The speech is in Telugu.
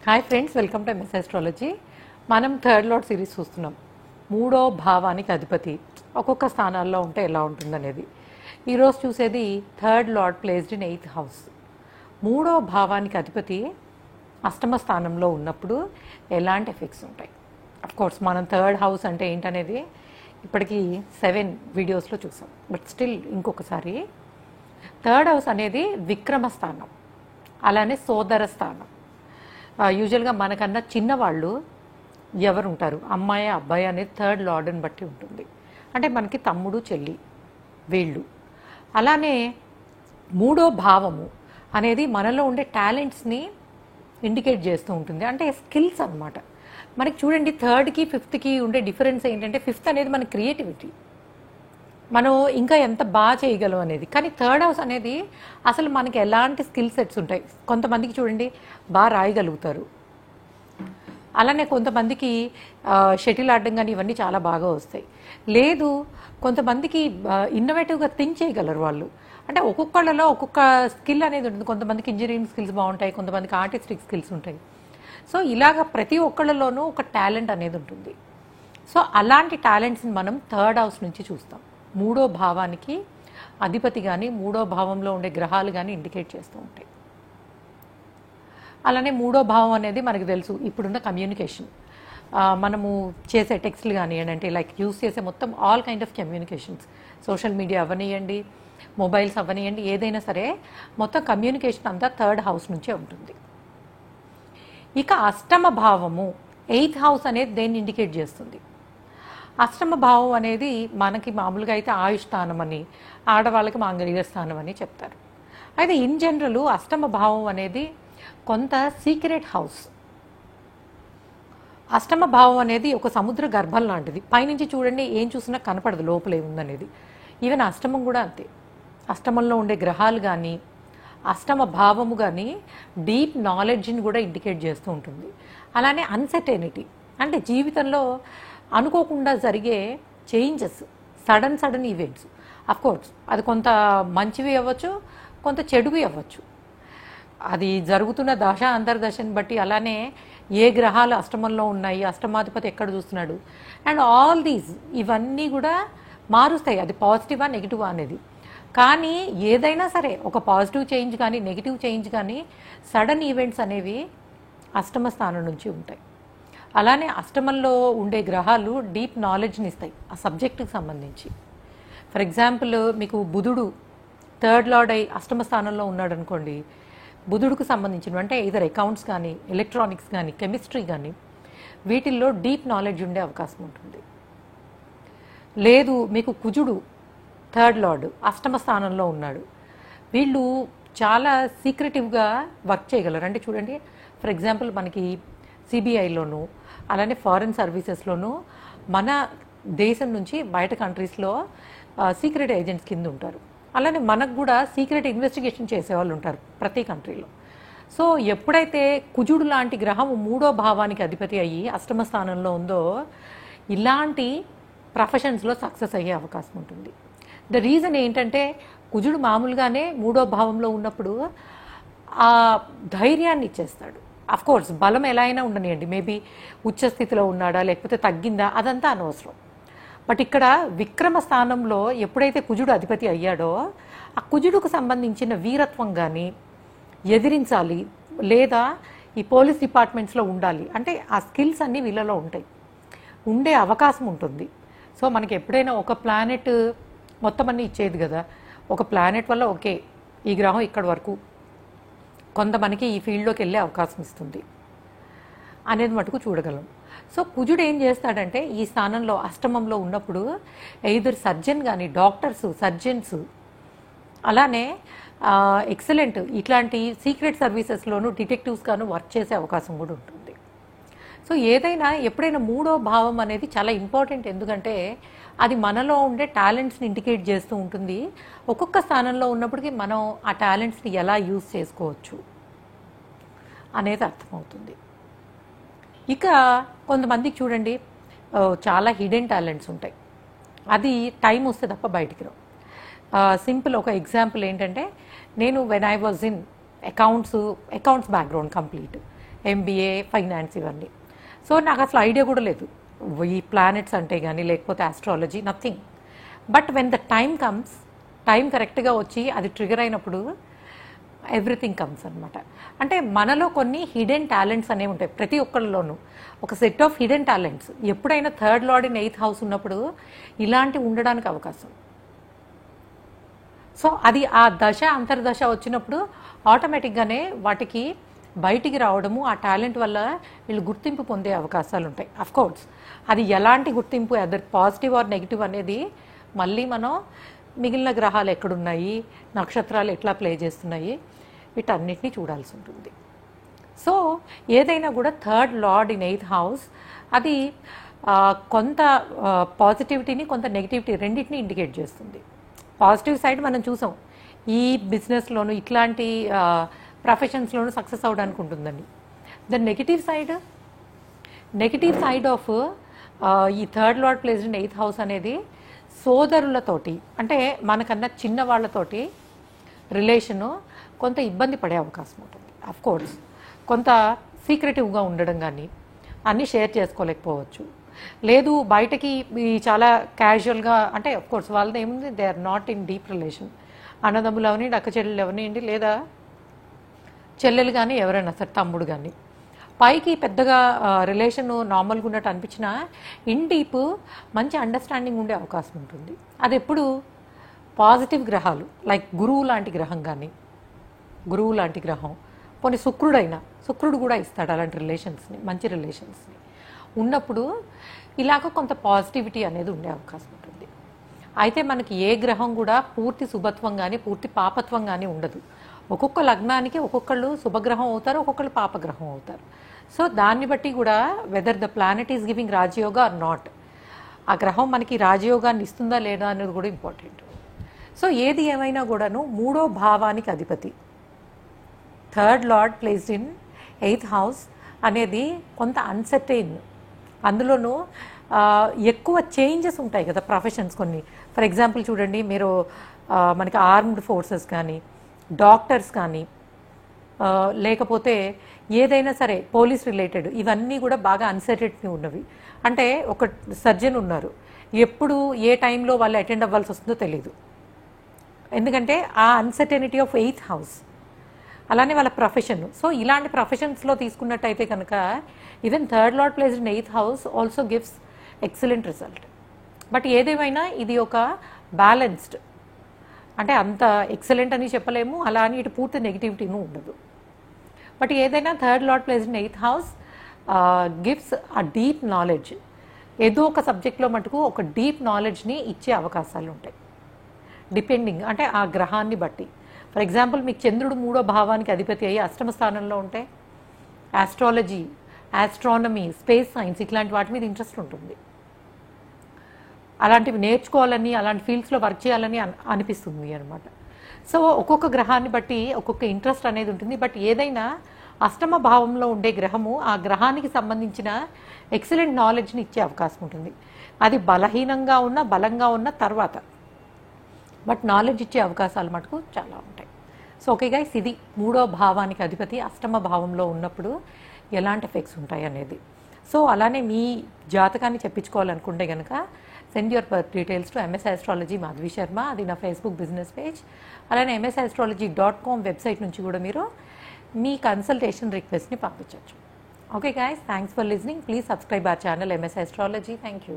Hi friends, welcome to MS astrology. మనం థర్డ్ లార్డ్ సిరీస్ చూస్తున్నాం. మూడో భావానికి అధిపతి ఒక్కొక్క స్థానాల్లో ఉంటే ఎలా ఉంటుందనేది. ఈరోజు చూసేది third lord placed in 8th house. మూడో భావానికి అధిపతి అష్టమ స్థానంలో ఉన్నప్పుడు ఎలాంటి ఎఫెక్ట్స్ ఉంటాయి. కోర్స్ మనం థర్డ్ హౌస్ అంటే ఏంటనేది ఇప్పటికీ 7 వీడియోస్లో చూసాం. బట్ స్టిల్ ఇంకొకసారి, థర్డ్ హౌస్ అనేది విక్రమ స్థానం, అలానే సోదర స్థానం. యూజువల్గా మనకన్నా చిన్నవాళ్ళు ఎవరు ఉంటారు, అమ్మాయి అబ్బాయి అనేది థర్డ్ లార్డ్ని బట్టి ఉంటుంది. అంటే మనకి తమ్ముడు చెల్లి వీళ్ళు. అలానే మూడో భావము అనేది మనలో ఉండే టాలెంట్స్ని ఇండికేట్ చేస్తూ ఉంటుంది, అంటే స్కిల్స్ అన్నమాట. మనకి చూడండి, థర్డ్కి ఫిఫ్త్కి ఉండే డిఫరెన్స్ ఏంటంటే, ఫిఫ్త్ అనేది మన క్రియేటివిటీ, మనం ఇంకా ఎంత బాగా చేయగలం అనేది. కానీ థర్డ్ హౌస్ అనేది అసలు మనకి ఎలాంటి స్కిల్ సెట్స్ ఉంటాయి. కొంతమందికి చూడండి బాగా రాయగలుగుతారు, అలానే కొంతమందికి షటిల్ ఆడడం కానీ ఇవన్నీ చాలా బాగా వస్తాయి. లేదు, కొంతమందికి ఇన్నోవేటివ్గా థింక్ చేయగలరు వాళ్ళు. అంటే ఒక్కొక్కళ్ళలో ఒక్కొక్క స్కిల్ అనేది ఉంటుంది. కొంతమందికి ఇంజనీరింగ్ స్కిల్స్ బాగుంటాయి, కొంతమందికి ఆర్టిస్టిక్ స్కిల్స్ ఉంటాయి. సో ఇలాగ ప్రతి ఒక్కళ్ళలోనూ ఒక టాలెంట్ అనేది ఉంటుంది. సో అలాంటి టాలెంట్స్ని మనం థర్డ్ హౌస్ నుంచి చూస్తాం. మూడో భావానికి అధిపతి కానీ మూడో భావంలో ఉండే గ్రహాలు కానీ ఇండికేట్ చేస్తూ ఉంటాయి. అలానే మూడో భావం అనేది మనకు తెలుసు, ఇప్పుడున్న కమ్యూనికేషన్, మనము చేసే టెక్స్ట్లు కానివ్వండి, అంటే లైక్ యూస్ చేసే మొత్తం all kind of communications, social media అవనియండి, మొబైల్స్ అవనియండి, ఏదైనా సరే మొత్తం కమ్యూనికేషన్ అంతా థర్డ్ హౌస్ నుంచే ఉంటుంది. ఇక అష్టమ భావము 8th హౌస్ అనేది దేన్ని ఇండికేట్ చేస్తుంది. అష్టమ భావం అనేది మనకి మామూలుగా అయితే ఆయుష్ స్థానం అని, ఆడవాళ్ళకి మాంగళ్య స్థానం అని చెప్తారు. అయితే ఇన్ జనరల్ అష్టమ భావం అనేది కొంత సీక్రెట్ హౌస్. అష్టమ భావం అనేది ఒక సముద్ర గర్భం లాంటిది. పైనుంచి చూడండి ఏం చూసినా కనపడదు లోపల ఏముందనేది. ఈవెన్ అష్టమం కూడా అంతే. అష్టమంలో ఉండే గ్రహాలు కానీ అష్టమ భావము కానీ డీప్ నాలెడ్జ్ని కూడా ఇండికేట్ చేస్తూ ఉంటుంది. అలానే అన్సర్టెనిటీ, అంటే జీవితంలో అనుకోకుండా జరిగే చేంజెస్, సడన్ ఈవెంట్స్. అఫ్కోర్స్ అది కొంత మంచివి అవ్వచ్చు, కొంత చెడువి అవ్వచ్చు. అది జరుగుతున్న దశ అంతర్దశని బట్టి, అలానే ఏ గ్రహాలు అష్టమంలో ఉన్నాయి, అష్టమాధిపతి ఎక్కడ చూస్తున్నాడు, అండ్ ఆల్ దీస్ ఇవన్నీ కూడా మారుస్తాయి. అది పాజిటివా నెగిటివా అనేది. కానీ ఏదైనా సరే ఒక పాజిటివ్ చేంజ్ కానీ నెగిటివ్ చేంజ్ కానీ సడన్ ఈవెంట్స్ అనేవి అష్టమ స్థానం నుంచి ఉంటాయి. అలానే అష్టమంలో ఉండే గ్రహాలు డీప్ నాలెడ్జ్ని ఇస్తాయి ఆ సబ్జెక్టుకి సంబంధించి. ఫర్ ఎగ్జాంపుల్, మీకు బుధుడు థర్డ్ లార్డ్ అయి అష్టమ స్థానంలో ఉన్నాడు అనుకోండి, బుధుడికి సంబంధించిన అంటే ఇదర్ అకౌంట్స్ కానీ ఎలక్ట్రానిక్స్ కానీ కెమిస్ట్రీ కానీ వీటిల్లో డీప్ నాలెడ్జ్ ఉండే అవకాశం ఉంటుంది. లేదు, మీకు కుజుడు థర్డ్ లార్డ్ అష్టమ స్థానంలో ఉన్నాడు, వీళ్ళు చాలా సీక్రెటివ్గా వర్క్ చేయగలరు. అంటే చూడండి, ఫర్ ఎగ్జాంపుల్ మనకి సిబిఐలోను అలానే ఫారెన్ సర్వీసెస్లోనూ మన దేశం నుంచి బయట కంట్రీస్లో సీక్రెట్ ఏజెంట్స్ కింద ఉంటారు. అలానే మనకు కూడా సీక్రెట్ ఇన్వెస్టిగేషన్ చేసేవాళ్ళు ఉంటారు ప్రతి కంట్రీలో. సో ఎప్పుడైతే కుజుడు లాంటి గ్రహం మూడో భావానికి అధిపతి అయ్యి అష్టమ స్థానంలో ఉందో, ఇలాంటి ప్రొఫెషన్స్లో సక్సెస్ అయ్యే అవకాశం ఉంటుంది. ద రీజన్ ఏంటంటే, కుజుడు మామూలుగానే మూడో భావంలో ఉన్నప్పుడు ఆ ధైర్యాన్ని ఇచ్చేస్తాడు. అఫ్కోర్స్ బలం ఎలా అయినా ఉండనియండి, మేబీ ఉచ్చస్థితిలో ఉన్నాడా లేకపోతే తగ్గిందా అదంతా అనవసరం. బట్ ఇక్కడ విక్రమ స్థానంలో ఎప్పుడైతే కుజుడు అధిపతి అయ్యాడో, ఆ కుజుడుకు సంబంధించిన వీరత్వం కానీ, ఎదిరించాలి లేదా ఈ పోలీస్ డిపార్ట్మెంట్స్లో ఉండాలి అంటే ఆ స్కిల్స్ అన్నీ వీళ్ళలో ఉంటాయి, ఉండే అవకాశం ఉంటుంది. సో మనకి ఎప్పుడైనా ఒక ప్లానెట్ మొత్తం అన్నీ ఇచ్చేది కదా, ఒక ప్లానెట్ వల్ల ఓకే ఈ గ్రహం ఇక్కడ వరకు కొంత మనకి ఈ ఫీల్డ్లోకి వెళ్ళే అవకాశం ఇస్తుంది అనేది మటుకు చూడగలం. సో కుజుడు ఏం చేస్తాడంటే, ఈ స్థానంలో అష్టమంలో ఉన్నప్పుడు ఎయిదర్ సర్జన్ కానీ డాక్టర్స్, సర్జన్స్, అలానే ఎక్సలెంట్ ఇట్లాంటి సీక్రెట్ సర్వీసెస్లోనూ డిటెక్టివ్స్ గాను వర్క్ చేసే అవకాశం కూడా ఉంటుంది. సో ఏదైనా ఎప్పుడైనా మూడో భావం అనేది చాలా ఇంపార్టెంట్, ఎందుకంటే అది మనలో ఉండే టాలెంట్స్ని ఇండికేట్ చేస్తూ ఉంటుంది. ఒక్కొక్క స్థానంలో ఉన్నప్పటికీ మనం ఆ టాలెంట్స్ని ఎలా యూజ్ చేసుకోవచ్చు అనేది అర్థమవుతుంది. ఇక కొంతమందికి చూడండి చాలా హిడెన్ టాలెంట్స్ ఉంటాయి, అది టైం వస్తే తప్ప బయటికి రావు. సింపుల్ ఒక ఎగ్జాంపుల్ ఏంటంటే, నేను when I was in accounts background complete, MBA, finance ఇవన్నీ. సో నాకు అసలు ఐడియా కూడా లేదు ఈ ప్లానెట్స్ అంటే కానీ లేకపోతే astrology, nothing. But when the time comes, time కరెక్ట్గా వచ్చి అది ట్రిగర్ అయినప్పుడు ఎవ్రీథింగ్ కమ్స్ అనమాట. అంటే మనలో కొన్ని హిడెన్ టాలెంట్స్ అనేవి ఉంటాయి ప్రతి ఒక్కళ్ళలోనూ, ఒక సెట్ ఆఫ్ హిడెన్ టాలెంట్స్. ఎప్పుడైనా third lord in 8th house ఉన్నప్పుడు ఇలాంటివి ఉండడానికి అవకాశం. సో అది ఆ దశ అంతర్దశ వచ్చినప్పుడు ఆటోమేటిక్గానే వాటికి బయటికి రావడము, ఆ టాలెంట్ వల్ల వీళ్ళు గుర్తింపు పొందే అవకాశాలు ఉంటాయి. అఫ్కోర్స్ అది ఎలాంటి గుర్తింపు, అదర్ పాజిటివ్ ఆర్ నెగిటివ్ అనేది మళ్ళీ మనం మిగిలిన గ్రహాలు ఎక్కడున్నాయి, నక్షత్రాలు ఎట్లా ప్లే చేస్తున్నాయి, వీటన్నిటినీ చూడాల్సి ఉంటుంది. సో ఏదైనా కూడా third lord in 8th house అది కొంత పాజిటివిటీని, కొంత నెగిటివిటీ రెండింటిని ఇండికేట్ చేస్తుంది. పాజిటివ్ సైడ్ మనం చూసాం, ఈ బిజినెస్లోను ఇట్లాంటి ప్రొఫెషన్స్లోనూ సక్సెస్ అవడానికి ఉంటుందండి. ద నెగిటివ్ సైడ్ ఆఫ్ ఈ third lord placed in 8th house అనేది సోదరులతోటి, అంటే మనకన్నా చిన్న వాళ్ళతోటి రిలేషను కొంత ఇబ్బంది పడే అవకాశం ఉంటుంది. అఫ్కోర్స్ కొంత సీక్రెటివ్గా ఉండడం కానీ, అన్నీ షేర్ చేసుకోలేకపోవచ్చు. లేదు బయటకి చాలా క్యాజువల్గా, అంటే అఫ్కోర్స్ వాళ్ళది ఏముంది, they are not in deep relation. అన్నదమ్ములు అవనివ్వండి, అక్క చెల్లెలు అవనివ్వండి, లేదా చెల్లెలు కానీ ఎవరైనా సరే తమ్ముడు కానీ, పైకి పెద్దగా రిలేషన్ నార్మల్గా ఉన్నట్టు అనిపించినా ఇన్ డీప్ మంచి అండర్స్టాండింగ్ ఉండే అవకాశం ఉంటుంది. అది ఎప్పుడు పాజిటివ్ గ్రహాలు లైక్ గురువు లాంటి గ్రహం, పోనీ శుక్రుడు కూడా ఇస్తాడు అలాంటి రిలేషన్స్ని, మంచి రిలేషన్స్ని ఉన్నప్పుడు ఇలాగ కొంత పాజిటివిటీ అనేది ఉండే అవకాశం ఉంటుంది. అయితే మనకి ఏ గ్రహం కూడా పూర్తి శుభత్వం కానీ పూర్తి పాపత్వం కానీ ఉండదు. ఒక్కొక్క లగ్నానికి ఒక్కొక్కళ్ళు శుభగ్రహం అవుతారు, ఒక్కొక్కళ్ళు పాపగ్రహం అవుతారు. సో దాన్ని బట్టి కూడా whether the planet is giving Rajayoga or not, ఆ గ్రహం మనకి రాజయోగాన్ని ఇస్తుందా లేదా అనేది కూడా ఇంపార్టెంట్. సో ఏది ఏమైనా కూడాను 3వ భావానికి అధిపతి third lord placed in 8th house అనేది కొంత అన్సర్టైన్. అందులోనూ ఎక్కువ చేంజెస్ ఉంటాయి కదా ప్రొఫెషన్స్ కొన్ని. ఫర్ ఎగ్జాంపుల్ చూడండి, మీరు మనకి ఆర్మ్డ్ ఫోర్సెస్ కానీ, డాక్టర్స్ కానీ, లేకపోతే ఏదైనా సరే పోలీస్ రిలేటెడ్, ఇవన్నీ కూడా బాగా అన్సర్టెనిటీ ఉన్నవి. అంటే ఒక సర్జన్ ఉన్నారు, ఎప్పుడు ఏ టైంలో వాళ్ళు అటెండ్ అవ్వాల్సి వస్తుందో తెలియదు, ఎందుకంటే ఆ అన్సర్టెనిటీ ఆఫ్ 8th హౌస్. అలానే వాళ్ళ ప్రొఫెషన్. సో ఇలాంటి ప్రొఫెషన్స్లో తీసుకున్నట్టయితే కనుక even third lord placed in 8th house also gives excellent result. But ఏదేమైనా ఇది ఒక బ్యాలెన్స్డ్, అంటే అంత ఎక్సలెంట్ అని చెప్పలేము, అలా అని ఇటు పూర్తి నెగిటివిటీను ఉండదు. బట్ ఏదైనా third lord placed in 8th house gives a deep knowledge. ఏదో ఒక సబ్జెక్ట్లో మటుకు ఒక డీప్ నాలెడ్జ్ని ఇచ్చే అవకాశాలు ఉంటాయి, డిపెండింగ్ అంటే ఆ గ్రహాన్ని బట్టి. ఫర్ ఎగ్జాంపుల్ మీకు చంద్రుడు 3వ భావానికి అధిపతి అయ్యి అష్టమ స్థానంలో ఉంటే ఆస్ట్రాలజీ, ఆస్ట్రానమీ, స్పేస్ సైన్స్ ఇట్లాంటి వాటి మీద ఇంట్రెస్ట్ ఉంటుంది. అలాంటివి నేర్చుకోవాలని, అలాంటి ఫీల్డ్స్లో వర్క్ చేయాలని అనిపిస్తుంది అనమాట. సో ఒక్కొక్క గ్రహాన్ని బట్టి ఒక్కొక్క ఇంట్రెస్ట్ అనేది ఉంటుంది. బట్ ఏదైనా అష్టమ భావంలో ఉండే గ్రహము ఆ గ్రహానికి సంబంధించిన ఎక్సలెంట్ నాలెడ్జ్ని ఇచ్చే అవకాశం ఉంటుంది. అది బలహీనంగా ఉన్న బలంగా ఉన్న తర్వాత, బట్ నాలెడ్జ్ ఇచ్చే అవకాశాలు మటుకు చాలా ఉంటాయి. సో ఓకే గైస్, ఇది 3వ భావానికి అధిపతి అష్టమ భావంలో ఉన్నప్పుడు ఎలాంటి ఎఫెక్ట్స్ ఉంటాయి అనేది. సో అలానే మీ జాతకాన్ని చెప్పించుకోవాలనుకుంటే కనుక send your birth details to MS Astrology Madhavi Sharma, అది నా ఫేస్బుక్ బిజినెస్ పేజ్. అలానే msastrology.com వెబ్సైట్ నుంచి కూడా మీరు మీ కన్సల్టేషన్ రిక్వెస్ట్ని పంపించవచ్చు. Okay guys, thanks for listening. Please subscribe our channel MS Astrology. Thank you.